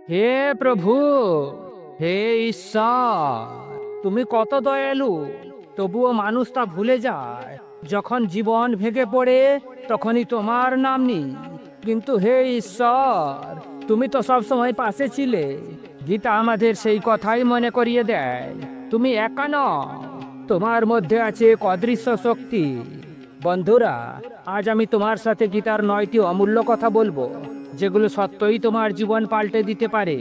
হে প্রভু, হে ঈশ্বর, তুমি কত দয়ালু। তবুও মানুষ তা ভুলে যায়। যখন জীবন ভেঙে পড়ে তখনই তোমার নাম নেই। কিন্তু হে ঈশ্বর, তুমি তো সবসময় পাশে ছিলে। গীতা আমাদের সেই কথাই মনে করিয়ে দেয়। তুমি একা নও, তোমার মধ্যে আছে এক অদৃশ্য শক্তি। বন্ধুরা, আজ আমি তোমার সাথে গীতার 9টি অমূল্য কথা বলবো, যেগুলো সত্যই তোমার জীবন পাল্টে দিতে পারে।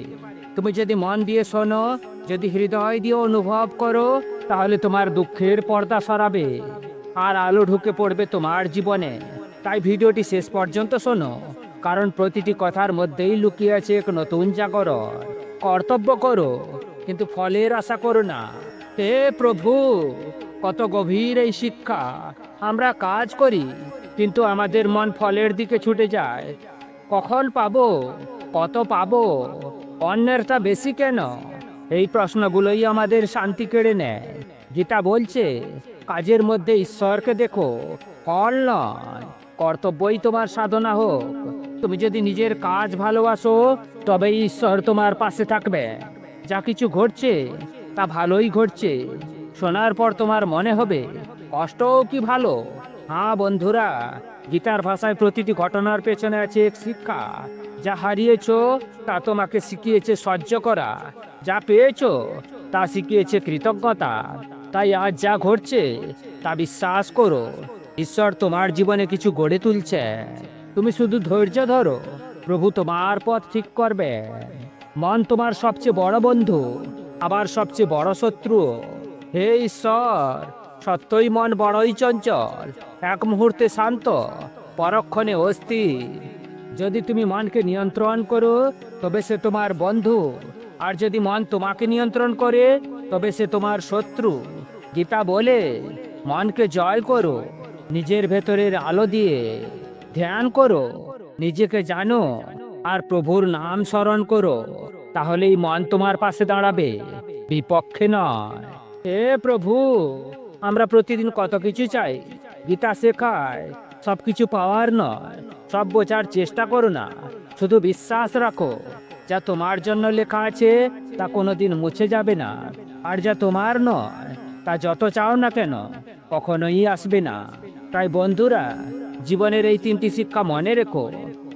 তুমি যদি মন দিয়ে শোনো, যদি হৃদয় দিয়ে অনুভব করো, তাহলে তোমার দুঃখের পর্দা সরাবে আর আলো ঢুকে পড়বে তোমার জীবনে। তাই ভিডিওটি শেষ পর্যন্ত শোনো, কারণ প্রতিটি কথার মধ্যেই লুকিয়ে আছে এক নতুন জাগরণ। কর্তব্য করো, কিন্তু ফলের আশা করো না। হে প্রভু, কত গভীর এই শিক্ষা। আমরা কাজ করি, কিন্তু আমাদের মন ফলের দিকে ছুটে যায়। কখন পাবো, কত পাবো, অন্যেরটা বেশি কেন, এই প্রশ্নগুলোই আমাদের শান্তি কেড়ে নেয়। গীতা বলছে, কাজের মধ্যে ঈশ্বরকে দেখো, ফল নয়। কর্তব্যই তোমার সাধনা হোক। তুমি যদি নিজের কাজ ভালোবাসো, তবে ঈশ্বর তোমার পাশে থাকবে। যা কিছু ঘটছে তা ভালোই ঘটছে। শোনার পর তোমার মনে হবে কষ্টও কি ভালো। হ্যাঁ বন্ধুরা, গীতার ভাষায় প্রতিটি ঘটনার পেছনে আছে এক শিক্ষা। যা হারিয়েছো তা তোমাকে শিখিয়েছে সহ্য করা, যা পেয়েছো তা শিখিয়েছে কৃতজ্ঞতা। তাই আজ যা ঘটছে তা বিশ্বাস করো, ঈশ্বর তোমার জীবনে কিছু গড়ে তুলছে। তুমি শুধু ধৈর্য ধরো, প্রভু তোমার পথ ঠিক করবে। মন তোমার সবচেয়ে বড় বন্ধু, আবার সবচেয়ে বড় শত্রু। হে ঈশ্বর, সত্যই মন বড়ই চঞ্চল, এক মুহূর্তে শান্ত, পরক্ষণে অস্থির। যদি তুমি মনকে নিয়ন্ত্রণ করো, তবে সে তোমার বন্ধু। আর যদি মন তোমাকে নিয়ন্ত্রণ করে, তবে সে তোমার শত্রু। গীতা বলে, মনকে জয় করো নিজের ভেতরের আলো দিয়ে। ধ্যান করো, নিজেকে জানো, আর প্রভুর নাম স্মরণ করো। তাহলেই মন তোমার পাশে দাঁড়াবে, বিপক্ষে নয়। হে প্রভু, আমরা প্রতিদিন কত কিছু চাই। গীতা শেখায় সবকিছু পাওয়ার নয়, সব বোঝার চেষ্টা করো না, শুধু বিশ্বাস রাখো। যা তোমার জন্য লেখা আছে তা কোনোদিন মুছে যাবে না। আর যা তোমার নয়, তা যত চাও না কেন কখনোই আসবে না। তাই বন্ধুরা, জীবনের এই 3টি শিক্ষা মনে রেখো।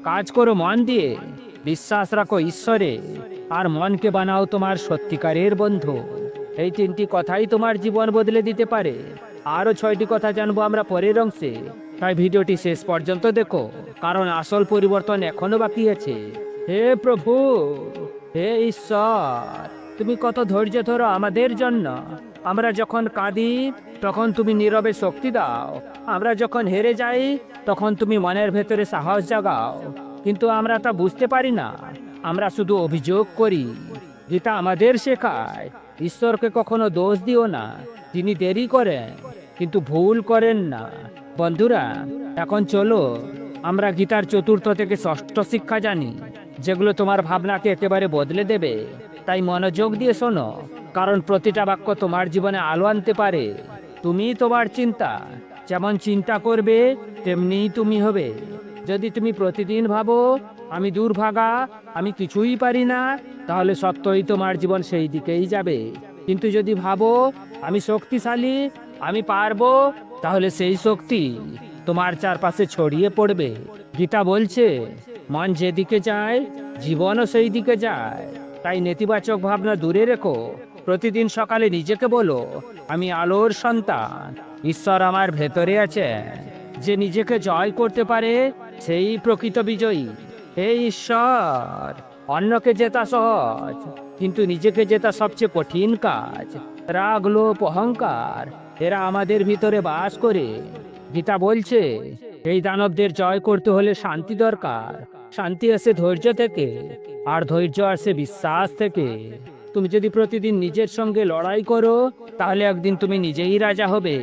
কাজ করো মন দিয়ে, বিশ্বাস রাখো ঈশ্বরে, আর মনকে বানাও তোমার সত্যিকারের বন্ধু। এই 3টি কথাই তোমার জীবন বদলে দিতে পারে। আরো 6টি কথা জানবো আমরা পরের অংশে। তাই ভিডিওটি শেষ পর্যন্ত দেখো, কারণ আসল পরিবর্তন এখনো বাকি আছে। হে প্রভু, হে ঈশ্বর, তুমি কত ধৈর্য ধরো আমাদের জন্য। আমরা যখন কাঁদি, তখন তুমি নীরবে শক্তি দাও। আমরা যখন হেরে যাই, তখন তুমি মনের ভেতরে সাহস জাগাও। কিন্তু আমরা তা বুঝতে পারি না, আমরা শুধু অভিযোগ করি। গীতা আমাদের শেখায়, ঈশ্বরকে কখনো দোষ দিও না। তিনি দেরি করেন, কিন্তু ভুল করেন না। বন্ধুরা, এখন চলো আমরা গীতার 4র্থ থেকে 6ষ্ঠ শিক্ষা জানি, যেগুলো তোমার ভাবনাকে একেবারে বদলে দেবে। তাই মনোযোগ দিয়ে শোনো, কারণ প্রতিটা বাক্য তোমার জীবনে আলো আনতে পারে। তুমি তোমার চিন্তা যেমন চিন্তা করবে, তেমনিই তুমি হবে। যদি তুমি প্রতিদিন ভাবো, আমি দুর্ভাগা, আমি কিছুই পারি না, তাহলে সত্যই তোমার জীবন সেই দিকেই যাবে। কিন্তু যদি ভাবো, আমি শক্তিশালী, আমি পারবো, তাহলে সেই শক্তি তোমার চারপাশে ছড়িয়ে পড়বে। গীতা বলছে, মন যেদিকে যায় জীবনও সেই দিকে যায়। তাই নেতিবাচক ভাবনা দূরে রেখো। প্রতিদিন সকালে নিজেকে বলো, আমি আলোর সন্তান, ঈশ্বর আমার ভেতরে আছে। যে নিজেকে জয় করতে পারে সেই প্রকৃত বিজয়ী। হে ঈশ্বর, অন্যকে জেতা সহজ, কিন্তু নিজেকে জেতা সবচেয়ে কঠিন কাজ। রাগ, লোভ, অহংকার এরা আমাদের ভিতরে বাস করে। গীতা বলছে, এই দানবদের জয় করতে হলে শান্তি দরকার। শান্তি আসে ধৈর্য থেকে, আর ধৈর্য আসে বিশ্বাস থেকে। তুমি যদি প্রতিদিন নিজের সঙ্গে লড়াই করো, তাহলে একদিন তুমি নিজেই রাজা হবে।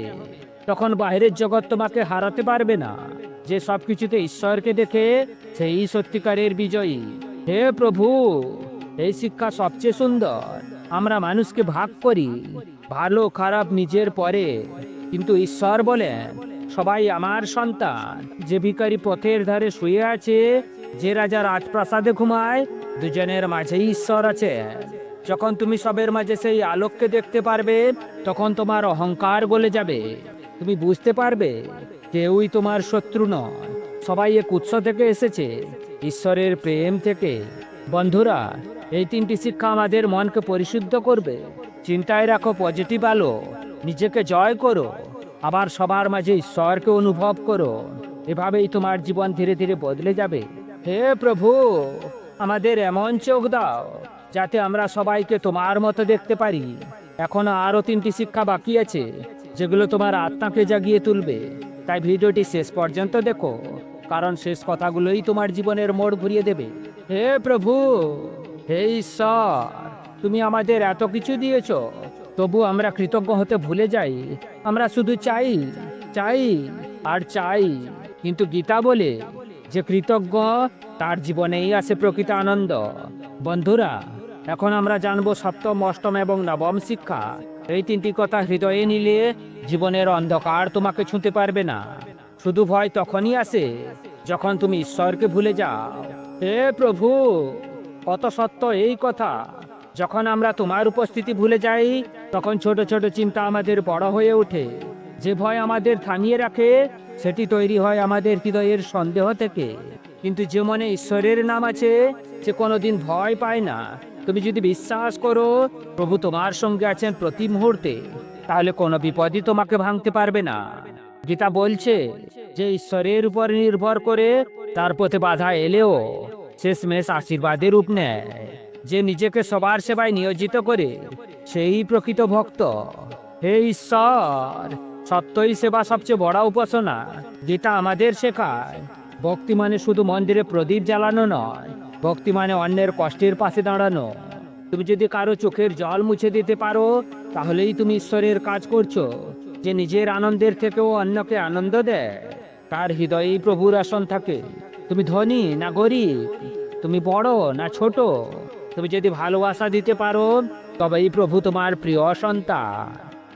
তখন বাইরের জগৎ তোমাকে হারাতে পারবে না। যে সবকিছুতে ঈশ্বরকে দেখে, সেই সত্যিকারের বিজয়ী। হে প্রভু, এই শিক্ষা সবচেয়ে সুন্দর। আমরা মানুষকে ভাগ করি, ভালো খারাপ নিজের পরে, কিন্তু ঈশ্বর বলেন, সবাই আমার সন্তান। যে ভিখারি পথের ধারে শুয়ে আছে, যে রাজা রাজপ্রাসাদে ঘুমায় দুজনের মাঝেই ঈশ্বর আছে। যখন তুমি সবের মাঝে সেই আলোককে দেখতে পারবে তখন তোমার অহংকার গলে যাবে। তুমি বুঝতে পারবে কেউই তোমার শত্রু নয়, সবাই এক উৎস থেকে এসেছে, ঈশ্বরের প্রেম থেকে। বন্ধুরা, এই তিনটি শিক্ষা আমাদের মনকে পরিশুদ্ধ করবে। চিন্তায় রাখো পজিটিভ আলো, নিজেকে জয় করো, আবার সবার মাঝে ঈশ্বরকে অনুভব করো। এভাবেই তোমার জীবন ধীরে ধীরে বদলে যাবে। হে প্রভু, আমাদের এমন চোখ দাও যাতে আমরা সবাইকে তোমার মতো দেখতে পারি। এখনো আরো তিনটি শিক্ষা বাকি আছে যেগুলো তোমার আত্মাকে জাগিয়ে তুলবে। তাই ভিডিওটি শেষ পর্যন্ত দেখো, কারণ শেষ কথাগুলোই তোমার জীবনের মোড় ঘুরিয়ে দেবে। হে প্রভু, হে ঈশ্বর, তুমি আমাদের এত কিছু দিয়েছ, তবু আমরা কৃতজ্ঞ হতে ভুলে যাই। আমরা শুধু চাই, চাই আর চাই। কিন্তু গীতা বলে যে কৃতজ্ঞ তার জীবনেই আসে প্রকৃত আনন্দ। বন্ধুরা, এখন আমরা জানবো সপ্তম, অষ্টম এবং নবম শিক্ষা। এই তিনটি কথা হৃদয়ে নিলে জীবনের অন্ধকার তোমাকে ছুঁতে পারবে না। শুধু ভয় তখনই আসে যখন তুমি ঈশ্বরকে ভুলে যাও। হে প্রভু, কত সত্য এই কথা। যখন আমরা তোমার উপস্থিতি ভুলে যাই তখন ছোট ছোট চিন্তা আমাদের বড় হয়ে ওঠে। যে ভয় আমাদের থামিয়ে রাখে সেটি তৈরি হয় আমাদের হৃদয়ের সন্দেহ থেকে। কিন্তু যে মনে ঈশ্বরের নাম আছে সে কোনোদিন ভয় পায় না। তুমি যদি বিশ্বাস করো প্রভু তোমার সঙ্গে আছেন প্রতি মুহূর্তে, তাহলে কোনো বিপদই তোমাকে ভাঙতে পারবে না। গীতা বলছে যে ঈশ্বরের উপর নির্ভর করে তার পথে বাধা এলেও শেষমেশ আশীর্বাদের রূপ নেয়। যে নিজেকে সবার সেবায় নিয়োজিত করে সেই প্রকৃত ভক্ত। হে ঈশ্বর, সত্যই সেবা সবচেয়ে বড় উপাসনা। গীতা আমাদের শেখায় ভক্তি মানে শুধু মন্দিরে প্রদীপ জ্বালানো নয়, ভক্তি মানে অন্যের কষ্টের পাশে দাঁড়ানো। তুমি যদি কারো চোখের জল মুছে দিতে পারো তাহলেই তুমি ঈশ্বরের কাজ করছো। যে নিজের আনন্দের থেকেও অন্যকে আনন্দ দেয় তার হৃদয়েই প্রভুর আসন থাকে। তুমি ধনী না গরিব, তুমি বড় না ছোট, তুমি যদি ভালোবাসা দিতে পারো তবেই প্রভু তোমার প্রিয় সন্তান।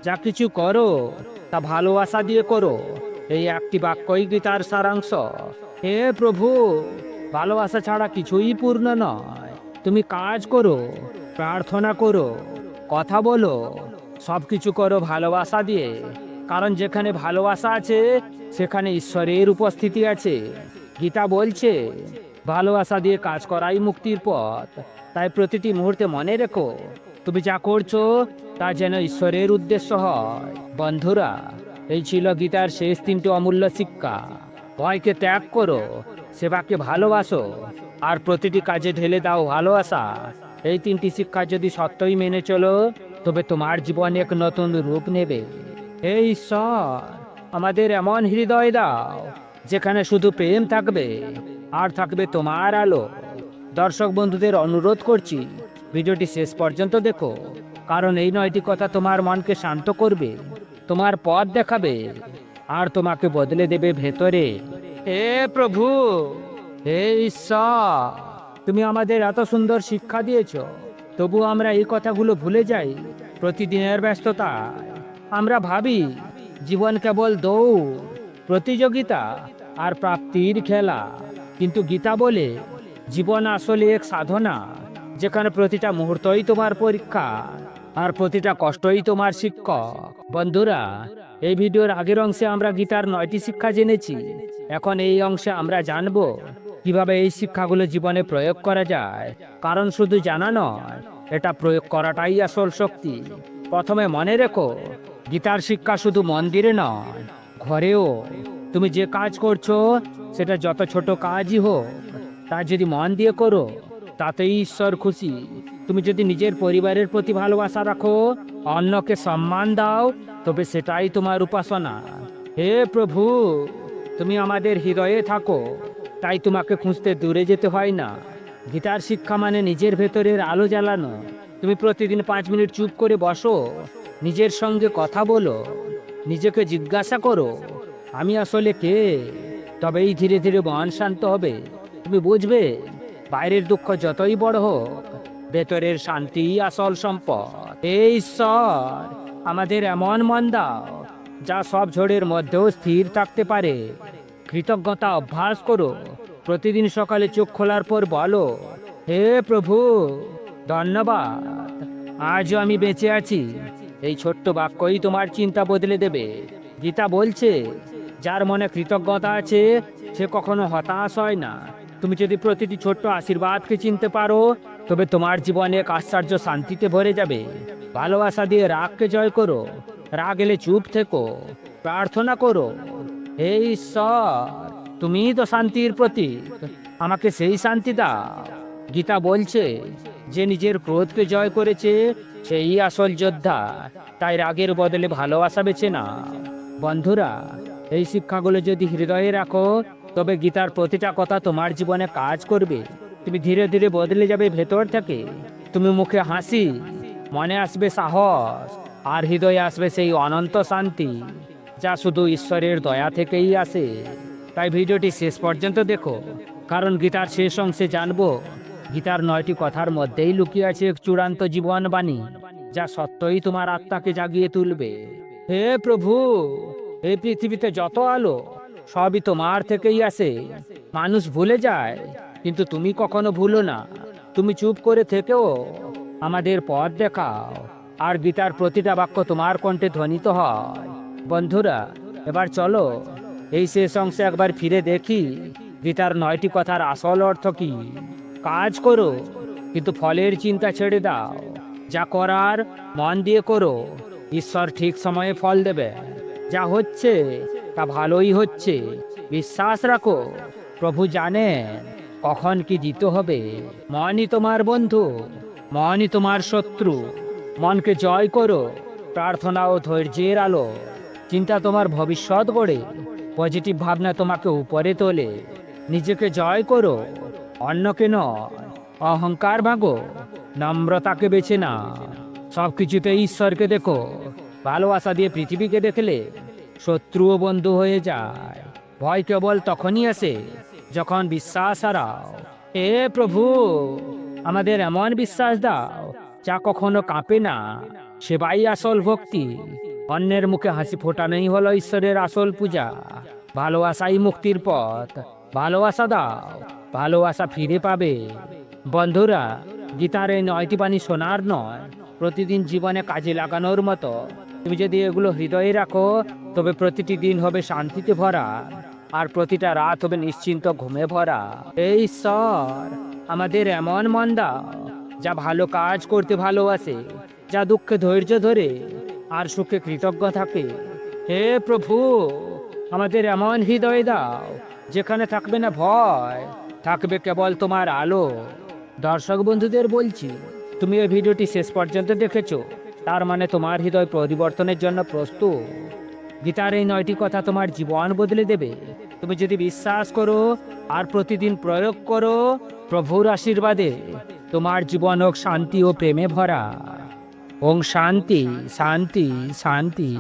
যা কিছু করো তা ভালোবাসা দিয়ে করো, এই একটি বাক্যই গীতার সারাংশ। হে প্রভু, ভালোবাসা ছাড়া কিছুই পূর্ণ নয়। তুমি কাজ করো, প্রার্থনা করো, কথা বলো, সব কিছু করো ভালোবাসা দিয়ে। কারণ যেখানে ভালোবাসা আছে সেখানে ঈশ্বরের উপস্থিতি আছে। গীতা বলছে ভালোবাসা দিয়ে কাজ করাই মুক্তির পথ। তাই প্রতিটি মুহূর্তে মনে রেখো তুমি যা করছো তা যেন ঈশ্বরের উদ্দেশ্য হয়। বন্ধুরা, এই ছিল গীতার শেষ তিনটি অমূল্য শিক্ষা। ভয়কে ত্যাগ করো, সেবাকে ভালোবাসো, আর প্রতিটি কাজে ঢেলে দাও ভালোবাসা। এই তিনটি শিক্ষা যদি সত্যই মেনে চলো তবে তোমার জীবন এক নতুন রূপ নেবে। হে ঈশ্বর, আমাদের এমন হৃদয় দাও যেখানে শুধু প্রেম থাকবে আর থাকবে তোমার আলো। দর্শক বন্ধুদের অনুরোধ করছি ভিডিওটি শেষ পর্যন্ত দেখো, কারণ এই 9টি কথা তোমার মনকে শান্ত করবে, তোমার পথ দেখাবে আর তোমাকে বদলে দেবে ভেতরে। হে প্রভু, হে ঈশ্বর, তুমি আমাদের এত সুন্দর শিক্ষা দিয়েছ, তবু আমরা এই কথাগুলো ভুলে যাই। প্রতিদিনের ব্যস্ততায় আমরা ভাবি জীবন কেবল দৌড়, প্রতিযোগিতা আর প্রাপ্তির খেলা। কিন্তু গীতা বলে জীবন আসলে এক সাধনা, যেখানে প্রতিটা মুহূর্তই তোমার পরীক্ষা আর প্রতিটা কষ্টই তোমার শিক্ষক। বন্ধুরা, এই ভিডিওর আগের অংশে আমরা গীতার 9টি শিক্ষা জেনেছি। এখন এই অংশে আমরা জানব কিভাবে এই শিক্ষাগুলো জীবনে প্রয়োগ করা যায়। কারণ শুধু জানা নয়, এটা প্রয়োগ করাটাই আসল শক্তি। প্রথমে মনে রেখো, গীতার শিক্ষা শুধু মন্দিরে নয়, ঘরেও। তুমি যে কাজ করছো সেটা যত ছোট কাজই হোক, তা যদি মন দিয়ে করো তাতেই ঈশ্বর খুশি। তুমি যদি নিজের পরিবারের প্রতি ভালোবাসা রাখো, অন্যকে সম্মান দাও, তবে সেটাই তোমার উপাসনা। হে প্রভু, তুমি আমাদের হৃদয়ে থাকো, তাই তোমাকে খুঁজতে দূরে যেতে হয় না। গীতার শিক্ষা মানে নিজের ভেতরের আলো জ্বালানো। তুমি প্রতিদিন 5 মিনিট চুপ করে বসো, নিজের সঙ্গে কথা বলো, নিজেকে জিজ্ঞাসা করো আমি আসলে কে। তবেই ধীরে ধীরে মন শান্ত হবে। তুমি বুঝবে বাইরের দুঃখ যতই বড় হোক, ভেতরের শান্তি আসল সম্পদ। এই ঈশ্বর, আমাদের এমন মন দাও যা সব ঝড়ের মধ্যেও স্থির থাকতে পারে। কৃতজ্ঞতা অভ্যাস করো, প্রতিদিন সকালে চোখ খোলার পর বলো, হে প্রভু ধন্যবাদ, আজও আমি বেঁচে আছি। এই ছোট্ট বাক্যই তোমার চিন্তা বদলে দেবে। গীতা বলছে, যার মনে কৃতজ্ঞতা আছে সে কখনো হতাশ হয় না। তুমি যদি প্রতিটি ছোট্ট আশীর্বাদকে চিনতে পারো, তবে তোমার জীবনে এক আশ্চর্য শান্তিতে ভরে যাবে। ভালোবাসা দিয়ে রাগকে জয় করো, রাগ এলে চুপ থেকো, প্রার্থনা করো, হে ঈশ্বর তুমিই তো শান্তির প্রতীক, আমাকে সেই শান্তি দাও। গীতা বলছে, যে নিজের ক্রোধকে জয় করেছে সেই আসল যোদ্ধা। তাই রাগের বদলে ভালোবাসা বেছে না। বন্ধুরা, এই শিক্ষাগুলো যদি হৃদয়ে রাখো, তবে গীতার প্রতিটা কথা তোমার জীবনে কাজ করবে। তুমি ধীরে ধীরে বদলে যাবে ভেতর থেকে। তুমি মুখে হাসি, মনে আসবে সাহস, আর হৃদয়ে আসবে সেই অনন্ত শান্তি যা শুধু ঈশ্বরের দয়া থেকেই আসে। তাই ভিডিওটি শেষ পর্যন্ত দেখো, কারণ গীতার শেষ অংশে জানবো গীতার 9টি কথার মধ্যেই লুকিয়ে আছে এক চূড়ান্ত জীবনবাণী, যা সত্যই তোমার আত্মাকে জাগিয়ে তুলবে। হে প্রভু, এই পৃথিবীতে যত আলো সবই তোমার থেকেই আসে। মানুষ ভুলে যায়, কিন্তু তুমি কখনো ভুলো না। তুমি চুপ করে থেকেও আমাদের পথ দেখাও, আর গীতার প্রতিটা বাক্য তোমার কণ্ঠে ধ্বনিত হয়। বন্ধুরা, এবার চলো এই শেষ অংশে একবার ফিরে দেখি গীতার 9টি কথার আসল অর্থ কি। কাজ করো, কিন্তু ফলের চিন্তা ছেড়ে দাও। যা করার মন দিয়ে করো, ঈশ্বর ঠিক সময়ে ফল দেবে। যা হচ্ছে তা ভালোই হচ্ছে, বিশ্বাস রাখো। প্রভু জানেন কখন কি দিতে হবে। মনই তোমার বন্ধু, মনই তোমার শত্রু। মনকে জয় করো, প্রার্থনা ও ধৈর্যের আলো। চিন্তা তোমার ভবিষ্যৎ গড়ে, পজিটিভ ভাবনা তোমাকে উপরে তোলে। নিজেকে জয় করো, অন্যকে নয়। অহংকার ভাগো, নম্রতাকে বেছে না। সব কিছুতে ঈশ্বরকে দেখো। ভালোবাসা দিয়ে পৃথিবীকে দেখলে শত্রুও বন্ধু হয়ে যায়। ভয় কেবল তখনই আসে যখন বিশ্বাস হারাও। এ প্রভু, আমাদের এমন বিশ্বাস দাও যা কখনো কাঁপে না। সেবাই আসল ভক্তি। অন্যের মুখে হাসি ফোটানোই হলো ঈশ্বরের আসল পূজা। ভালোবাসাই মুক্তির পথ। ভালোবাসা দাও, ভালোবাসা ফিরে পাবে। বন্ধুরা, গীতার এই 9টি বাণী শোনার নয়, প্রতিদিন জীবনে কাজে লাগানোর মতো। তুমি যদি এগুলো হৃদয়ে রাখো, তবে প্রতিটি দিন হবে শান্তিতে ভরা, আর প্রতিটা রাত হবে নিশ্চিন্ত ঘুমে ভরা। এই ঈশ্বর, আমাদের এমন মন দাও যা ভালো কাজ করতে ভালোবাসে, যা দুঃখে ধৈর্য ধরে আর সুখে কৃতজ্ঞ থাকে। হে প্রভু, আমাদের এমন হৃদয় দাও যেখানে থাকবে না ভয়, থাকবে কেবল তোমার আলো। দর্শক বন্ধুদের বলছি, তুমি এই ভিডিওটি শেষ পর্যন্ত দেখেছো, তার মানে তোমার হৃদয় পরিবর্তনের জন্য প্রস্তুত। গীতার এই 9টি কথা তোমার জীবন বদলে দেবে। তুমি যদি বিশ্বাস করো আর প্রতিদিন প্রয়োগ করো, প্রভুর আশীর্বাদে তোমার জীবন হোক শান্তি ও প্রেমে ভরা। ওং শান্তি শান্তি শান্তি।